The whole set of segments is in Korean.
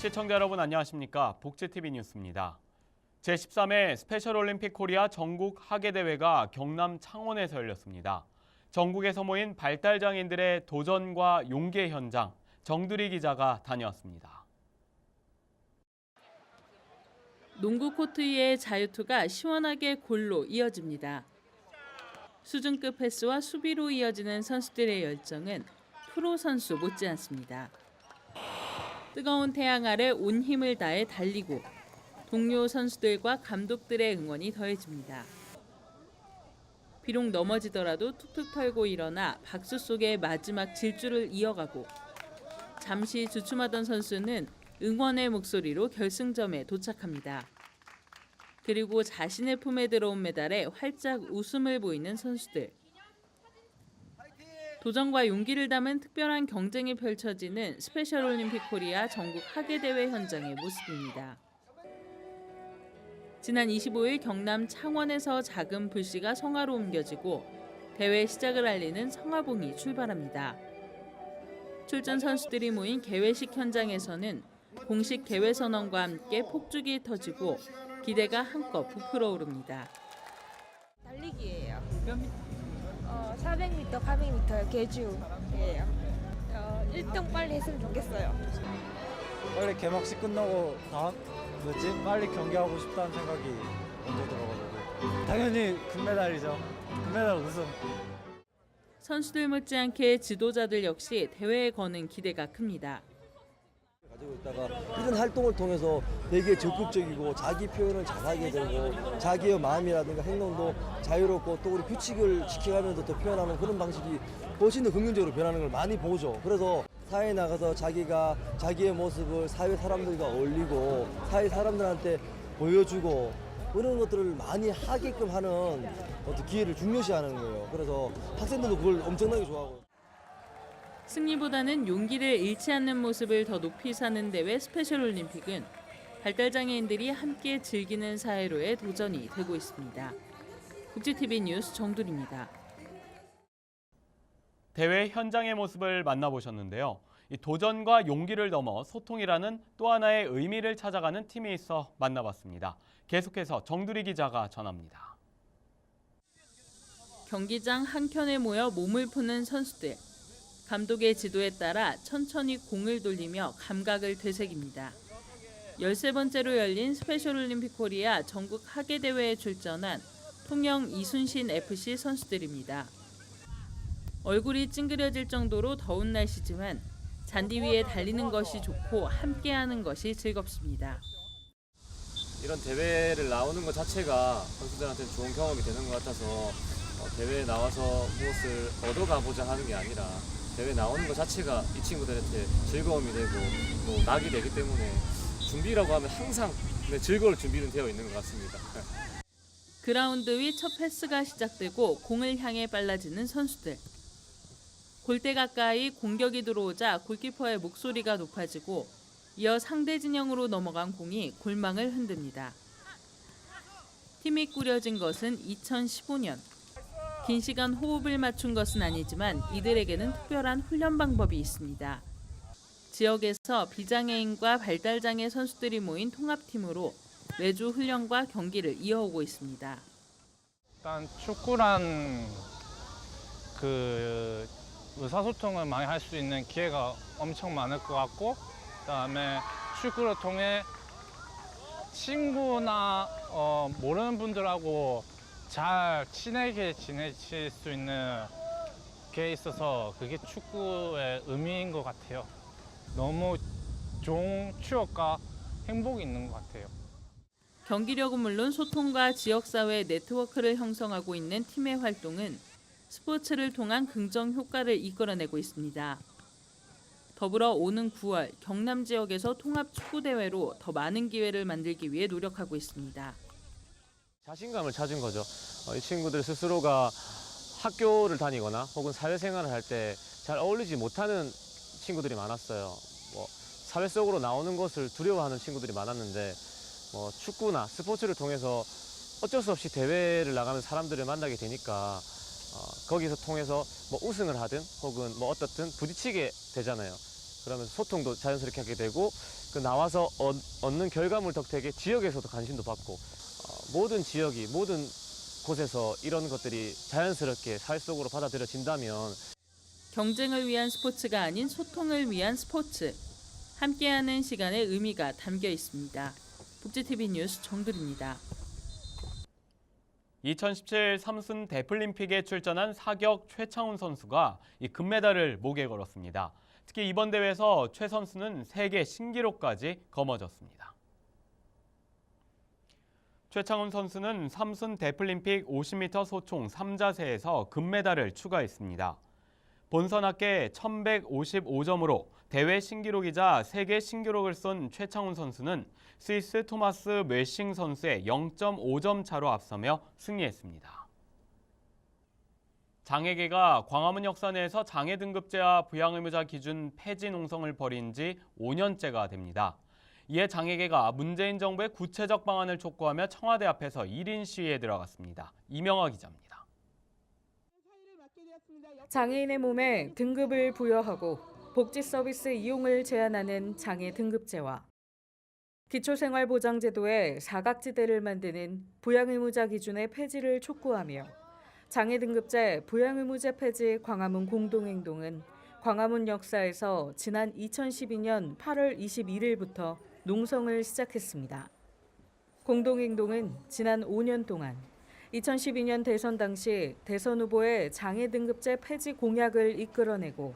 시청자 여러분 안녕하십니까? 복지TV 뉴스입니다. 제13회 스페셜올림픽 코리아 전국 하계대회가 경남 창원에서 열렸습니다. 전국에서 모인 발달장애인들의 도전과 용기의 현장, 정두리 기자가 다녀왔습니다. 농구 코트 위의 자유투가 시원하게 골로 이어집니다. 수준급 패스와 수비로 이어지는 선수들의 열정은 프로 선수 못지않습니다. 뜨거운 태양 아래 온 힘을 다해 달리고 동료 선수들과 감독들의 응원이 더해집니다. 비록 넘어지더라도 툭툭 털고 일어나 박수 속에 마지막 질주를 이어가고 잠시 주춤하던 선수는 응원의 목소리로 결승점에 도착합니다. 그리고 자신의 품에 들어온 메달에 활짝 웃음을 보이는 선수들. 도전과 용기를 담은 특별한 경쟁이 펼쳐지는 스페셜올림픽 코리아 전국 하계대회 현장의 모습입니다. 지난 25일 경남 창원에서 작은 불씨가 성화로 옮겨지고 대회 시작을 알리는 성화봉이 출발합니다. 출전 선수들이 모인 개회식 현장에서는 공식 개회 선언과 함께 폭죽이 터지고 기대가 한껏 부풀어 오릅니다. 달리기예요. 몇 미터? 400m, 400m 계주예요. 1등 빨리 했으면 좋겠어요. 빨리 개막식 끝나고 빨리 경기하고 싶다는 생각이 먼저 들어가지고 당연히 금메달이죠. 금메달 우승. 선수들 못지않게 지도자들 역시 대회에 거는 기대가 큽니다. 가지고 있다가 이런 활동을 통해서 되게 적극적이고 자기 표현을 잘하게 되고 자기의 마음이라든가 행동도 자유롭고 또 우리 규칙을 지켜가면서 또 표현하는 그런 방식이 훨씬 더 긍정적으로 변하는 걸 많이 보죠. 그래서 사회에 나가서 자기가 자기의 모습을 사회 사람들과 어울리고 사회 사람들한테 보여주고 그런 것들을 많이 하게끔 하는 어떤 기회를 중요시하는 거예요. 그래서 학생들도 그걸 엄청나게 좋아하고. 승리보다는 용기를 잃지 않는 모습을 더 높이 사는 대회 스페셜올림픽은 발달장애인들이 함께 즐기는 사회로의 도전이 되고 있습니다. 복지TV 뉴스 정두리입니다. 대회 현장의 모습을 만나보셨는데요. 이 도전과 용기를 넘어 소통이라는 또 하나의 의미를 찾아가는 팀이 있어 만나봤습니다. 계속해서 정두리 기자가 전합니다. 경기장 한켠에 모여 몸을 푸는 선수들. 감독의 지도에 따라 천천히 공을 돌리며 감각을 되새깁니다. 13번째로 열린 스페셜올림픽 코리아 전국 하계대회에 출전한 통영 이순신 FC 선수들입니다. 얼굴이 찡그려질 정도로 더운 날씨지만 잔디 위에 달리는 것이 좋고 함께하는 것이 즐겁습니다. 이런 대회를 나오는 것 자체가 선수들한테는 좋은 경험이 되는 것 같아서 대회에 나와서 무엇을 얻어가보자 하는 게 아니라 대회 나오는 것 자체가 이 친구들한테 즐거움이 되고 또 낙이 되기 때문에 준비라고 하면 항상 즐거울 준비는 되어 있는 것 같습니다. 그라운드 위 첫 패스가 시작되고 공을 향해 빨라지는 선수들. 골대 가까이 공격이 들어오자 골키퍼의 목소리가 높아지고 이어 상대 진영으로 넘어간 공이 골망을 흔듭니다. 팀이 꾸려진 것은 2015년. 긴 시간 호흡을 맞춘 것은 아니지만 이들에게는 특별한 훈련 방법이 있습니다. 지역에서 비장애인과 발달장애 선수들이 모인 통합팀으로 매주 훈련과 경기를 이어오고 있습니다. 일단 축구란 의사소통을 많이 할 수 있는 기회가 엄청 많을 것 같고 그다음에 축구를 통해 친구나 모르는 분들하고 잘 친하게 지내실 수 있는 게 있어서 그게 축구의 의미인 것 같아요. 너무 좋은 추억과 행복이 있는 것 같아요. 경기력은 물론 소통과 지역사회 네트워크를 형성하고 있는 팀의 활동은 스포츠를 통한 긍정 효과를 이끌어내고 있습니다. 더불어 오는 9월 경남 지역에서 통합 축구대회로 더 많은 기회를 만들기 위해 노력하고 있습니다. 자신감을 찾은 거죠. 이 친구들 스스로가 학교를 다니거나 혹은 사회생활을 할 때 잘 어울리지 못하는 친구들이 많았어요. 사회 속으로 나오는 것을 두려워하는 친구들이 많았는데 축구나 스포츠를 통해서 어쩔 수 없이 대회를 나가는 사람들을 만나게 되니까 거기서 통해서 우승을 하든 혹은 어떻든 부딪히게 되잖아요. 그러면서 소통도 자연스럽게 하게 되고 그 나와서 얻는 결과물 덕택에 지역에서도 관심도 받고 모든 지역이 모든 곳에서 이런 것들이 자연스럽게 사회 속으로 받아들여진다면 경쟁을 위한 스포츠가 아닌 소통을 위한 스포츠. 함께하는 시간의 의미가 담겨 있습니다. 복지TV 뉴스 정두리입니다. 2017 삼순 데플림픽에 출전한 사격 최창훈 선수가 이 금메달을 목에 걸었습니다. 특히 이번 대회에서 최 선수는 세계 신기록까지 거머쥐었습니다. 최창훈 선수는 삼순 데플림픽 50m 소총 3자세에서 금메달을 추가했습니다. 본선 합계 1155점으로 대회 신기록이자 세계 신기록을 쏜 최창훈 선수는 스위스 토마스 웨싱 선수의 0.5점 차로 앞서며 승리했습니다. 장애계가 광화문 역사 내에서 장애 등급제와 부양의무자 기준 폐지 농성을 벌인 지 5년째가 됩니다. 이에 장애계가 문재인 정부의 구체적 방안을 촉구하며 청와대 앞에서 1인 시위에 들어갔습니다. 이명화 기자입니다. 장애인의 몸에 등급을 부여하고 복지 서비스 이용을 제한하는 장애 등급제와 기초생활보장제도의 사각지대를 만드는 부양의무자 기준의 폐지를 촉구하며 장애 등급제 부양의무제 폐지 광화문 공동행동은 광화문 역사에서 지난 2012년 8월 21일부터 농성을 시작했습니다. 공동행동은 지난 5년 동안 2012년 대선 당시 대선 후보의 장애 등급제 폐지 공약을 이끌어내고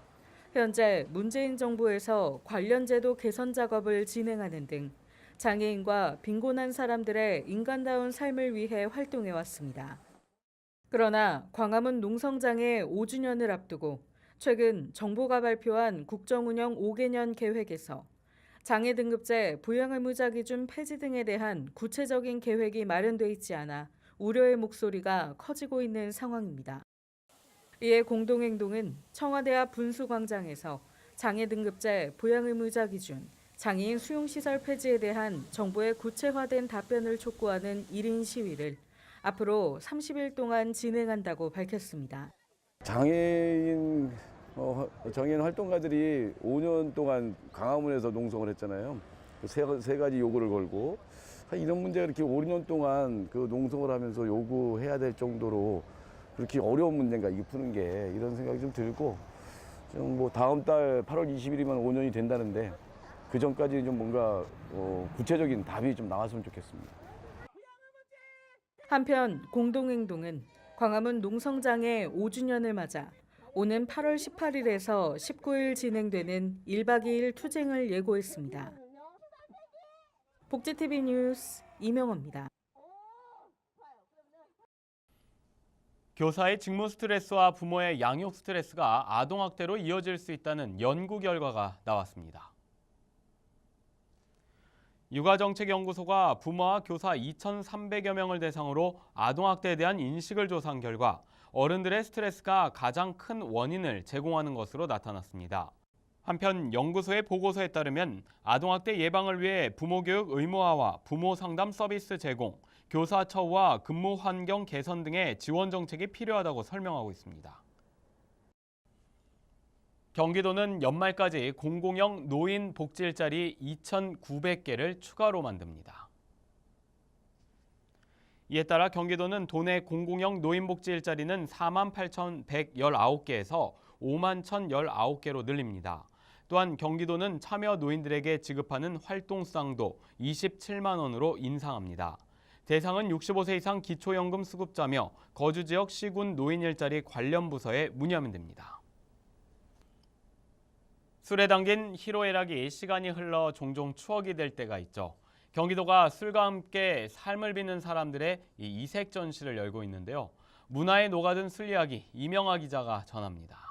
현재 문재인 정부에서 관련 제도 개선 작업을 진행하는 등 장애인과 빈곤한 사람들의 인간다운 삶을 위해 활동해 왔습니다. 그러나 광화문 농성장애 5주년을 앞두고 최근 정부가 발표한 국정운영 5개년 계획에서 장애 등급제 부양의무자 기준 폐지 등에 대한 구체적인 계획이 마련돼 있지 않아 우려의 목소리가 커지고 있는 상황입니다. 이에 공동행동은 청와대 앞 분수광장에서 장애 등급제 부양의무자 기준, 장애인 수용시설 폐지에 대한 정부의 구체화된 답변을 촉구하는 1인 시위를 앞으로 30일 동안 진행한다고 밝혔습니다. 장애인 활동가들이 5년 동안 광화문에서 농성을 했잖아요. 세 가지 요구를 걸고 이런 문제가 이렇게 5년 동안 그 농성을 하면서 요구해야 될 정도로 그렇게 어려운 문제인가 이게 푸는 게 이런 생각이 좀 들고 좀 뭐 다음 달 8월 20일이면 5년이 된다는데 그 전까지 좀 뭔가 구체적인 답이 좀 나왔으면 좋겠습니다. 한편 공동행동은 광화문 농성장애 5주년을 맞아 오는 8월 18일에서 19일 진행되는 1박 2일 투쟁을 예고했습니다. 복지TV 뉴스 이명호입니다. 교사의 직무 스트레스와 부모의 양육 스트레스가 아동학대로 이어질 수 있다는 연구 결과가 나왔습니다. 육아정책연구소가 부모와 교사 2,300여 명을 대상으로 아동학대에 대한 인식을 조사한 결과 어른들의 스트레스가 가장 큰 원인을 제공하는 것으로 나타났습니다. 한편 연구소의 보고서에 따르면 아동학대 예방을 위해 부모교육 의무화와 부모상담 서비스 제공, 교사 처우와 근무 환경 개선 등의 지원 정책이 필요하다고 설명하고 있습니다. 경기도는 연말까지 공공형 노인 복지 일자리 2,900개를 추가로 만듭니다. 이에 따라 경기도는 도내 공공형 노인 복지 일자리는 48,119개에서 51,019개로 늘립니다. 또한 경기도는 참여 노인들에게 지급하는 활동수당도 27만 원으로 인상합니다. 대상은 65세 이상 기초연금 수급자며 거주지역 시군 노인 일자리 관련 부서에 문의하면 됩니다. 술에 담긴 희로애락이 시간이 흘러 종종 추억이 될 때가 있죠. 경기도가 술과 함께 삶을 빚는 사람들의 이색 전시를 열고 있는데요. 문화에 녹아든 술 이야기 이명화 기자가 전합니다.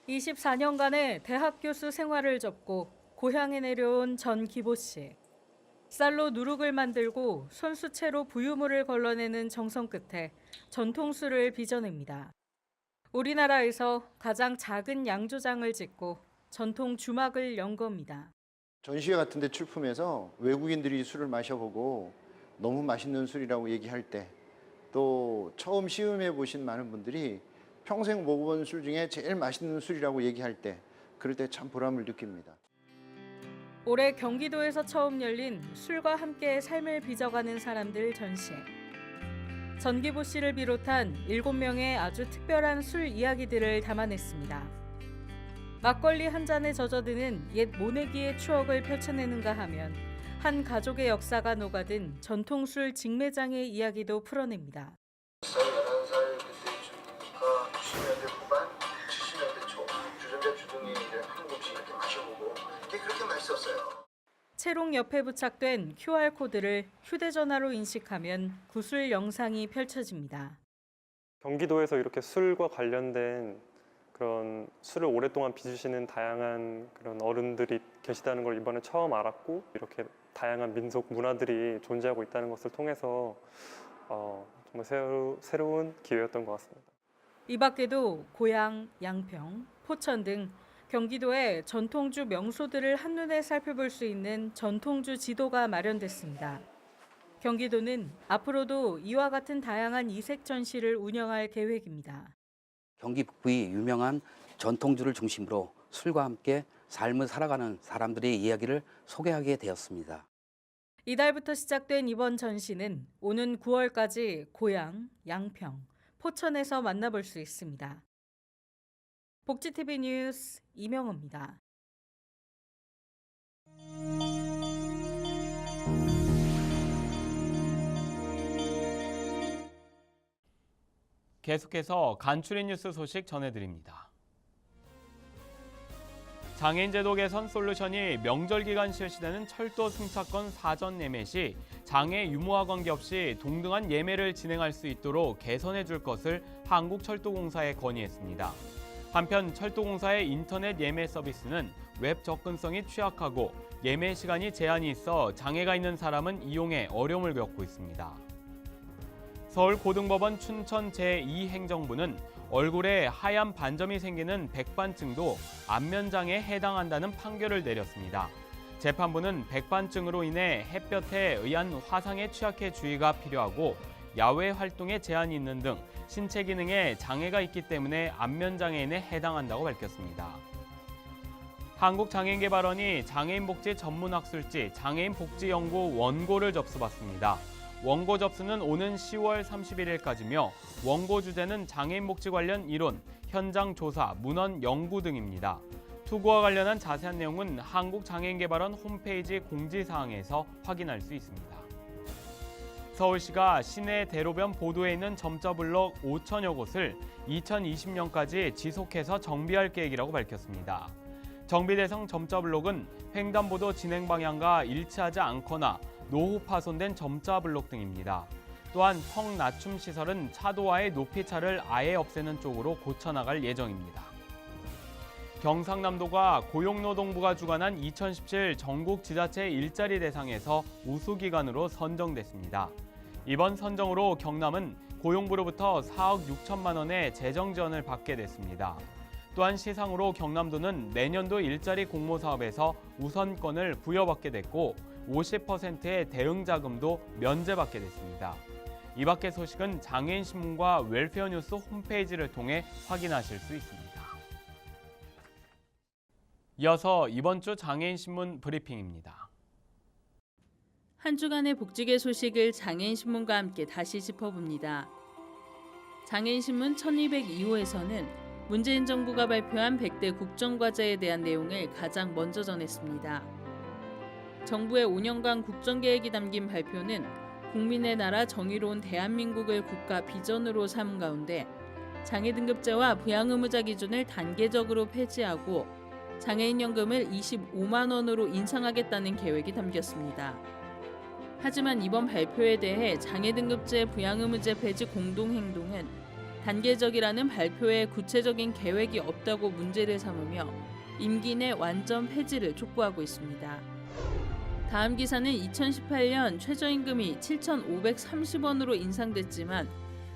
24년간의 대학 교수 생활을 접고 고향에 내려온 전 기보 씨. 쌀로 누룩을 만들고 손수채로 부유물을 걸러내는 정성 끝에 전통술을 빚어냅니다. 우리나라에서 가장 작은 양조장을 짓고 전통 주막을 연 겁니다. 전시회 같은 데 출품해서 외국인들이 술을 마셔보고 너무 맛있는 술이라고 얘기할 때 또 처음 시음해 보신 많은 분들이 평생 먹어본 술 중에 제일 맛있는 술이라고 얘기할 때 그럴 때 참 보람을 느낍니다. 올해 경기도에서 처음 열린 술과 함께 삶을 빚어가는 사람들 전시. 전기보 씨를 비롯한 7명의 아주 특별한 술 이야기들을 담아냈습니다. 막걸리 한 잔에 젖어드는 옛 모내기의 추억을 펼쳐내는가 하면 한 가족의 역사가 녹아든 전통술 직매장의 이야기도 풀어냅니다. 11살 그때쯤이니까 60년대 후반, 70년대 초 주전자 주둥이 한 음식 이렇게 마셔보고 이게 그렇게 맛있었어요. 채롱 옆에 부착된 QR코드를 휴대전화로 인식하면 구술 영상이 펼쳐집니다. 경기도에서 이렇게 술과 관련된 그런 술을 오랫동안 빚으시는 다양한 그런 어른들이 계시다는 걸 이번에 처음 알았고, 이렇게 다양한 민속 문화들이 존재하고 있다는 것을 통해서 정말 새로운 기회였던 것 같습니다. 이 밖에도 고양, 양평, 포천 등 경기도의 전통주 명소들을 한눈에 살펴볼 수 있는 전통주 지도가 마련됐습니다. 경기도는 앞으로도 이와 같은 다양한 이색 전시를 운영할 계획입니다. 경기 북부의 유명한 전통주를 중심으로 술과 함께 삶을 살아가는 사람들의 이야기를 소개하게 되었습니다. 이달부터 시작된 이번 전시는 오는 9월까지 고양, 양평, 포천에서 만나볼 수 있습니다. 복지TV 뉴스 이명호입니다. 계속해서 간추린 뉴스 소식 전해드립니다. 장애인 제도 개선 솔루션이 명절 기간 실시되는 철도 승차권 사전 예매 시 장애 유무와 관계없이 동등한 예매를 진행할 수 있도록 개선해 줄 것을 한국철도공사에 건의했습니다. 한편 철도공사의 인터넷 예매 서비스는 웹 접근성이 취약하고 예매 시간이 제한이 있어 장애가 있는 사람은 이용에 어려움을 겪고 있습니다. 서울고등법원 춘천 제2행정부는 얼굴에 하얀 반점이 생기는 백반증도 안면장애에 해당한다는 판결을 내렸습니다. 재판부는 백반증으로 인해 햇볕에 의한 화상에 취약해 주의가 필요하고 야외 활동에 제한이 있는 등 신체 기능에 장애가 있기 때문에 안면장애인에 해당한다고 밝혔습니다. 한국장애인개발원이 장애인복지 전문학술지 장애인복지연구 원고를 접수받습니다. 원고 접수는 오는 10월 31일까지며 원고 주제는 장애인복지 관련 이론, 현장 조사, 문헌 연구 등입니다. 투구와 관련한 자세한 내용은 한국장애인개발원 홈페이지 공지사항에서 확인할 수 있습니다. 서울시가 시내 대로변 보도에 있는 점자블록 5천여 곳을 2020년까지 지속해서 정비할 계획이라고 밝혔습니다. 정비 대상 점자블록은 횡단보도 진행 방향과 일치하지 않거나 노후 파손된 점자블록 등입니다. 또한 턱 낮춤 시설은 차도와의 높이 차를 아예 없애는 쪽으로 고쳐나갈 예정입니다. 경상남도가 고용노동부가 주관한 2017 전국 지자체 일자리 대상에서 우수기관으로 선정됐습니다. 이번 선정으로 경남은 고용부로부터 4억 6천만 원의 재정 지원을 받게 됐습니다. 또한 시상으로 경남도는 내년도 일자리 공모 사업에서 우선권을 부여받게 됐고 50%의 대응 자금도 면제받게 됐습니다. 이 밖의 소식은 장애인신문과 웰페어 뉴스 홈페이지를 통해 확인하실 수 있습니다. 이어서 이번 주 장애인신문 브리핑입니다. 한 주간의 복지계 소식을 장애인신문과 함께 다시 짚어봅니다. 장애인신문 1202호에서는 문재인 정부가 발표한 100대 국정과제에 대한 내용을 가장 먼저 전했습니다. 정부의 5년간 국정계획이 담긴 발표는 국민의 나라 정의로운 대한민국을 국가 비전으로 삼은 가운데 장애 등급제와 부양 의무자 기준을 단계적으로 폐지하고 장애인연금을 25만 원으로 인상하겠다는 계획이 담겼습니다. 하지만 이번 발표에 대해 장애 등급제 부양 의무제 폐지 공동행동은 단계적이라는 발표에 구체적인 계획이 없다고 문제를 삼으며 임기 내 완전 폐지를 촉구하고 있습니다. 다음 기사는 2018년 최저임금이 7,530원으로 인상됐지만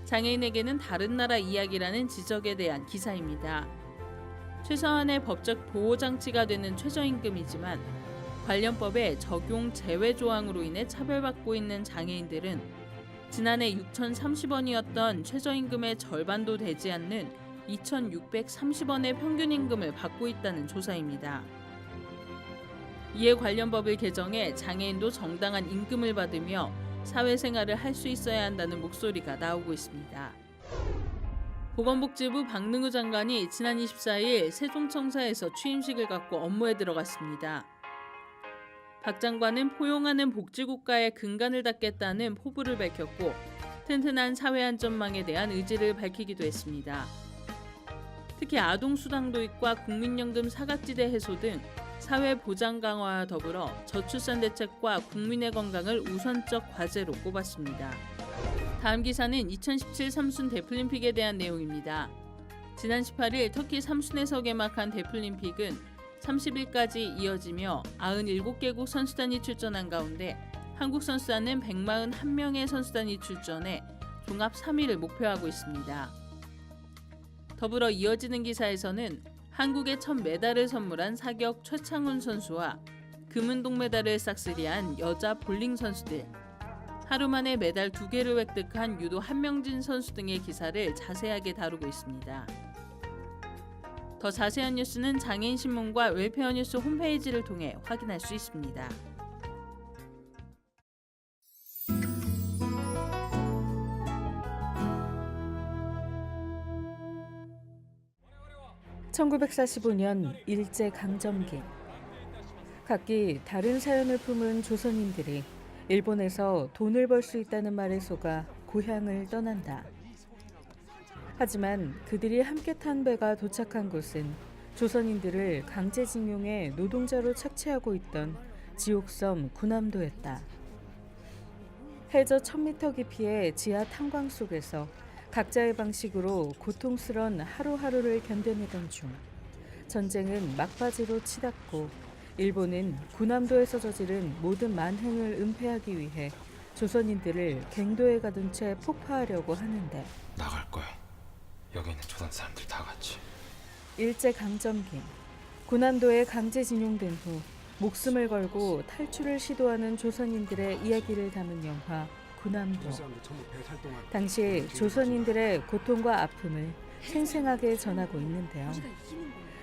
장애인에게는 다른 나라 이야기라는 지적에 대한 기사입니다. 최소한의 법적 보호장치가 되는 최저임금이지만 관련 법의 적용 제외 조항으로 인해 차별받고 있는 장애인들은 지난해 6,030원이었던 최저임금의 절반도 되지 않는 2,630원의 평균임금을 받고 있다는 조사입니다. 이에 관련 법을 개정해 장애인도 정당한 임금을 받으며 사회생활을 할 수 있어야 한다는 목소리가 나오고 있습니다. 보건복지부 박능우 장관이 지난 24일 세종청사에서 취임식을 갖고 업무에 들어갔습니다. 박 장관은 포용하는 복지국가의 근간을 닦겠다는 포부를 밝혔고 튼튼한 사회 안전망에 대한 의지를 밝히기도 했습니다. 특히 아동수당 도입과 국민연금 사각지대 해소 등 사회 보장 강화와 더불어 저출산 대책과 국민의 건강을 우선적 과제로 꼽았습니다. 다음 기사는 2017 삼순 데플림픽에 대한 내용입니다. 지난 18일 터키 삼순에서 개막한 데플림픽은 30일까지 이어지며 97개국 선수단이 출전한 가운데 한국 선수단은 141명의 선수단이 출전해 종합 3위를 목표하고 있습니다. 더불어 이어지는 기사에서는 한국에 첫 메달을 선물한 사격 최창훈 선수와 금은 동메달을 싹쓸이한 여자 볼링 선수들, 하루 만에 메달 2개를 획득한 유도 한명진 선수 등의 기사를 자세하게 다루고 있습니다. 더 자세한 뉴스는 장애인신문과 웰페어뉴스 홈페이지를 통해 확인할 수 있습니다. (1945년) 일제강점기. 각기 다른 사연을 품은 조선인들이 일본에서 돈을 벌 수 있다는 말에 속아 고향을 떠난다. 하지만 그들이 함께 탄 배가 도착한 곳은 조선인들을 강제징용해 노동자로 착취하고 있던 지옥섬 군함도였다. 해저 1000m 깊이의 지하 탄광 속에서 각자의 방식으로 고통스런 하루하루를 견뎌내던 중 전쟁은 막바지로 치닫고 일본은 군함도에서 저지른 모든 만행을 은폐하기 위해 조선인들을 갱도에 가둔 채 폭파하려고 하는데 나갈 거야. 여기 있는 조선 사람들 다 같이. 일제강점기 군함도에 강제징용된 후 목숨을 걸고 탈출을 시도하는 조선인들의 이야기를 담은 영화 군함도. 당시 조선인들의 고통과 아픔을 생생하게 전하고 있는데요.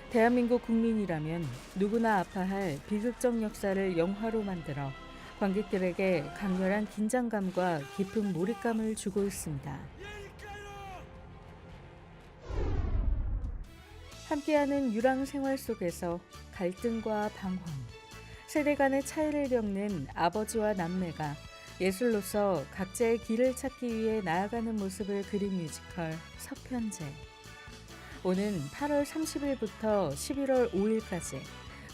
대한민국 국민이라면 누구나 아파할 비극적 역사를 영화로 만들어 관객들에게 강렬한 긴장감과 깊은 몰입감을 주고 있습니다. 함께하는 유랑 생활 속에서 갈등과 방황, 세대 간의 차이를 겪는 아버지와 남매가 예술로서 각자의 길을 찾기 위해 나아가는 모습을 그린 뮤지컬 서편제. 오는 8월 30일부터 11월 5일까지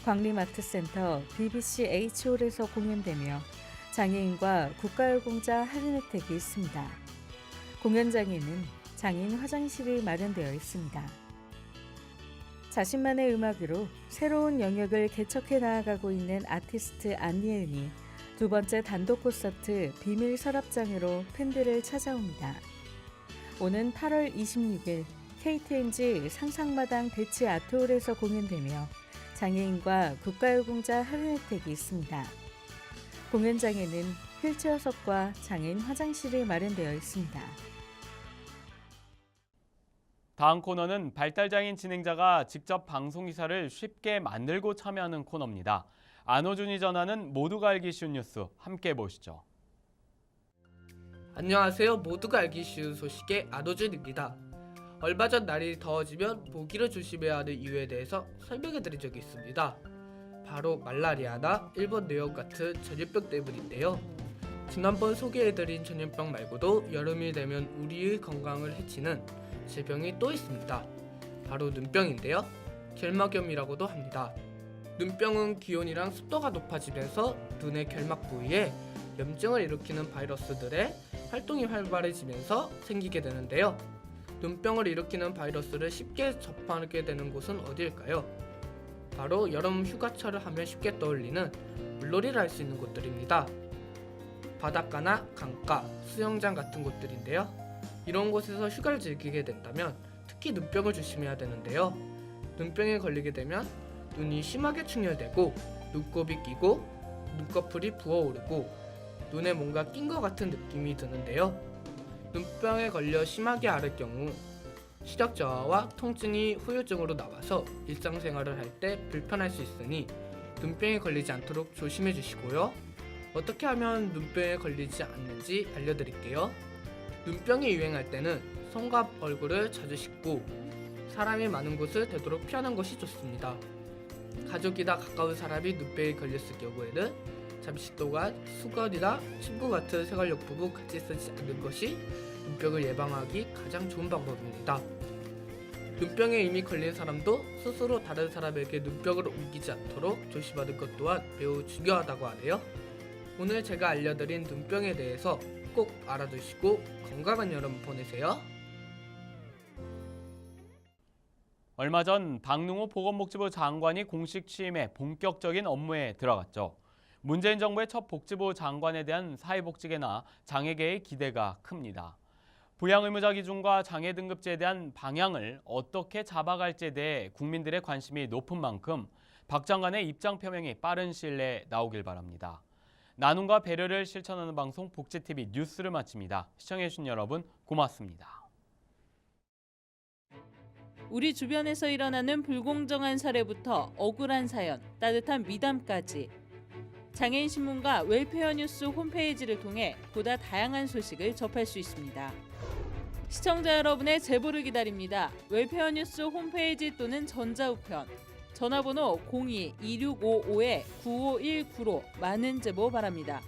광림아트센터 BBC H홀에서 공연되며 장애인과 국가유공자 할인 혜택이 있습니다. 공연장에는 장애인 화장실이 마련되어 있습니다. 자신만의 음악으로 새로운 영역을 개척해 나아가고 있는 아티스트 안예은이 두 번째 단독 콘서트 비밀 서랍장으로 팬들을 찾아옵니다. 오는 8월 26일 KTNG 상상마당 대치 아트홀에서 공연되며 장애인과 국가유공자 할인 혜택이 있습니다. 공연장에는 휠체어석과 장애인 화장실이 마련되어 있습니다. 다음 코너는 발달장애인 진행자가 직접 방송기사를 쉽게 만들고 참여하는 코너입니다. 안호준이 전하는 모두가 알기 쉬운 뉴스 함께 보시죠. 안녕하세요. 모두가 알기 쉬운 소식의 안호준입니다. 얼마 전 날이 더워지면 모기를 조심해야 하는 이유에 대해서 설명해드린 적이 있습니다. 바로 말라리아나 일본 뇌염 같은 전염병 때문인데요. 지난번 소개해드린 전염병 말고도 여름이 되면 우리의 건강을 해치는 질병이 또 있습니다. 바로 눈병인데요. 결막염이라고도 합니다. 눈병은 기온이랑 습도가 높아지면서 눈의 결막 부위에 염증을 일으키는 바이러스들의 활동이 활발해지면서 생기게 되는데요. 눈병을 일으키는 바이러스를 쉽게 접하게 되는 곳은 어디일까요? 바로 여름 휴가철을 하면 쉽게 떠올리는 물놀이를 할 수 있는 곳들입니다. 바닷가나 강가, 수영장 같은 곳들인데요. 이런 곳에서 휴가를 즐기게 된다면 특히 눈병을 조심해야 되는데요. 눈병에 걸리게 되면 눈이 심하게 충혈되고 눈곱이 끼고 눈꺼풀이 부어오르고 눈에 뭔가 낀 것 같은 느낌이 드는데요. 눈병에 걸려 심하게 앓을 경우 시력 저하와 통증이 후유증으로 나와서 일상생활을 할 때 불편할 수 있으니 눈병에 걸리지 않도록 조심해 주시고요. 어떻게 하면 눈병에 걸리지 않는지 알려드릴게요. 눈병이 유행할 때는 손과 얼굴을 자주 씻고 사람이 많은 곳을 되도록 피하는 것이 좋습니다. 가족이나 가까운 사람이 눈병에 걸렸을 경우에는 잠시 동안 수건이나 침구 같은 생활용품을 같이 쓰지 않는 것이 눈병을 예방하기 가장 좋은 방법입니다. 눈병에 이미 걸린 사람도 스스로 다른 사람에게 눈병을 옮기지 않도록 조심하는 것 또한 매우 중요하다고 하네요. 오늘 제가 알려드린 눈병에 대해서 꼭 알아두시고 건강한 여름 보내세요. 얼마 전 박능호 보건복지부 장관이 공식 취임해 본격적인 업무에 들어갔죠. 문재인 정부의 첫 복지부 장관에 대한 사회복지계나 장애계의 기대가 큽니다. 부양의무자 기준과 장애 등급제에 대한 방향을 어떻게 잡아갈지에 대해 국민들의 관심이 높은 만큼 박 장관의 입장 표명이 빠른 시일 내에 나오길 바랍니다. 나눔과 배려를 실천하는 방송 복지TV 뉴스를 마칩니다. 시청해주신 여러분 고맙습니다. 우리 주변에서 일어나는 불공정한 사례부터 억울한 사연, 따뜻한 미담까지 장애인 신문과 웰페어 뉴스 홈페이지를 통해 보다 다양한 소식을 접할 수 있습니다. 시청자 여러분의 제보를 기다립니다. 웰페어 뉴스 홈페이지 또는 전자우편, 전화번호 02-2655-9519로 많은 제보 바랍니다.